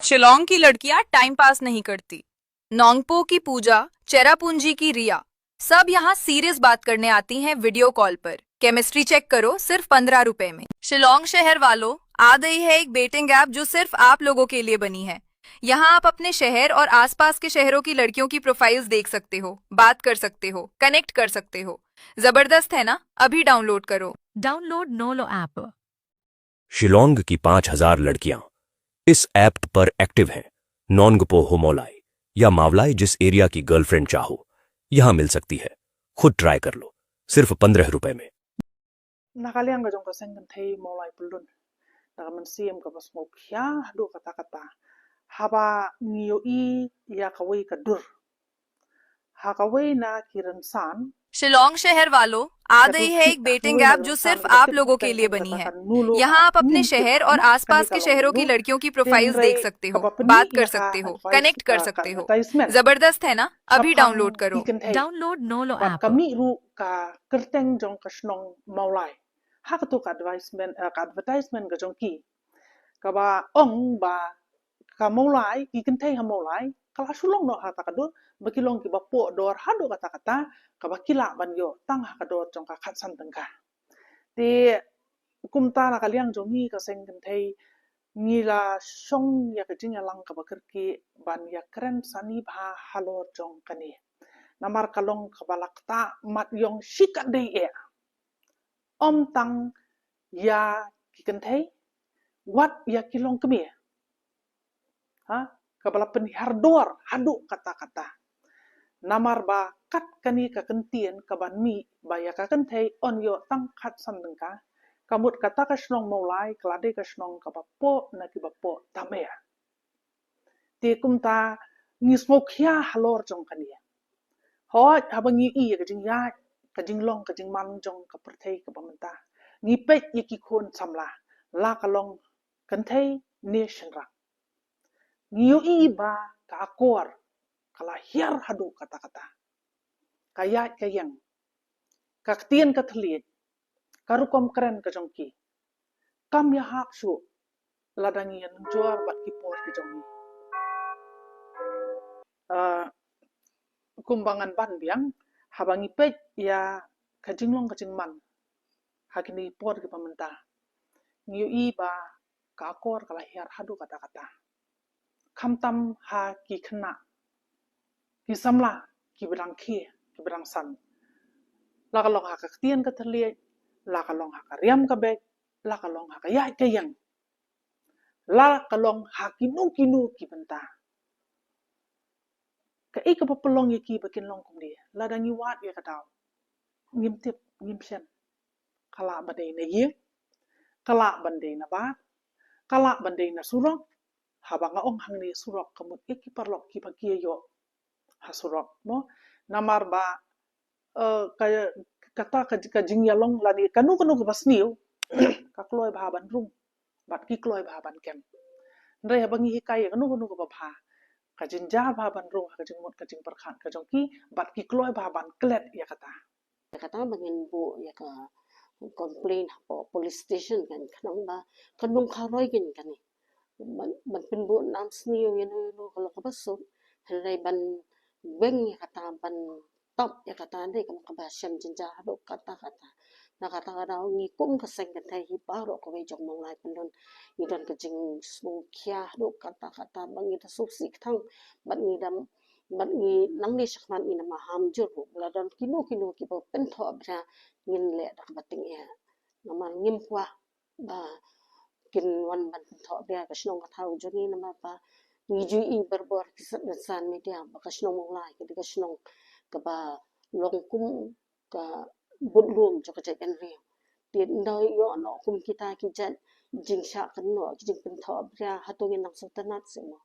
शिलोंग की लड़कियां time pass नहीं करती। नोंगपो की पूजा, चेरापूंजी की रिया, सब यहाँ सीरियस बात करने आती हैं वीडियो कॉल पर। केमिस्ट्री चेक करो सिर्फ 15 रुपए में। शिलोंग शहर वालों, आ गई है एक डेटिंग ऐप जो सिर्फ आप लोगों के लिए बनी है। यहाँ आप अपने शहर और आसपास के शहरों की लड़कियों की प्रोफाइल्स देख सकते हो, बात कर सकते हो, कनेक्ट कर सकते हो। जबरदस्त है ना? अभी डाउनलोड करो। डाउनलोड नोलो ऐप। शिलोंग की 5,000 लड़कियां इस ऐप पर एक्टिव हैं। नोंगपो होमोलाई या मावलाई, जिस एरिया की गर्लफ्रेंड चाहो यहां मिल सकती है। खुद ट्राई कर लो, सिर्फ 15 रुपए में। Nakaliang ka jong ka sengken thei molai pulun. Naka man siem ka bas mo kya hadu kata-kata. Haba niyo I ya kawai ka dur. Ha kawai na kiran san. Shillong शहर वालों, आ गई है एक डेटिंग ऐप जो सिर्फ आप लोगों के लिए बनी है। यहाँ आप अपने शहर और आसपास के शहरों की लड़कियों की प्रोफाइल्स देख सकते हो, बात कर सकते हो, कनेक्ट कर सकते हो। जबरदस्त है ना? अभी डाउनलोड करो। डाउनलोड नोलो Bat app. kami ru ka kerteng jong ka snong maulai. Ha ka to ka advertisement ka jong ki. Ka ba ong ba ka maulai ki kentei ha maulai. Kala sulong no ha ta ka do bakilong ki ba po dor ha do kata kata ka ba kila ban yo tang ha ka dor jong ka khat san teng ka. Ti kum ta na ka liang jong ni ka seng kentei ni la song ya ka jing ya lang ka ba kerki ban ya kren sani ba halor jong ka ni. Namar kalong kabalakta mat yong shika de e om tang ya kikentei wat ya kilong kemi ha kabala penihar dor hadu kata-kata namar ba kat kani ka kentien kaban mi ba ya ka kentei on yo tang kat sandengka kamut kata ka snong maulai klade ka snong kabapo na kibapo tamea ti kumta ngismok ya halor jong kania hoi habang I ka jing ya ka jing long ka jing man jong ka perthei ka pamenta ngi pet yiki khon samla la ka long kan thei nation ra ngi I ba ka akor kala hiar hadu kata kata kaya ka yang ka tien ka thliet karukom kren ka jong ki kam ya hak su ladangi yan jor bat ki por ki jong ni kumbangan ban biang habangi pet ya ka jing long ka jing man hakini por ki pamenta ngiu I ba ka akor kala hiar hadu kata-kata kamtam ha ki khna ki samla ki berang ki berang san la ka long ha ka tien ka thlie la ka long ha ka riam ka bek la ka long ha ka ya ka yang la ka long ha ki nu ki benta ka I ka papalong ye ki bakin long kum dia la da ngi wat ye ka daw ngim tip ngim sen kala badai na ye kala bandai na ba kala bandai na surok haba nga ong hang ni surok kamut iki parlok ki pakia yo ha surok mo namar ba kaya kata ka jing yalong lani kanu ka basniu ka kloy ba ban rung bat ki kloy ba ban kem ndre haba ngi hikai kanu ka ba ka jin ja ba ban rung ka jing mot ka jing perkhan ka jong ki bat ki kloy ba ban klet ya kata kata bangin bu ya ka complain po police station kan kanong ba kanong karoy gin kan ni man pinbu nam sniyo yan no kalau ka baso hanay ban beng ya kata ban top ya kata ndai kam ka basyam jinja hado kata nakata daw ngi kum ka seng kan thai hi paro ko we jong mong lai pandon idon ka jing smu kya hado kata bangi ta suksi thang ban ngi dam ban ngi nang ni sakman ina ma ham jur la don kinu ki bo pen tho bra ngin le dak bating ya naman ngim kwa ba kin wan ban tho bra ka snong ka thau joni nama pa ngi ju I berbor kisat san media ba ka snong mong lai ka snong ka ba long kum ka bun rum cho ka jen ri tin doi yo no kum kita ki jan jing sha kan no jing pen tho bra hatong nang sultanat se mo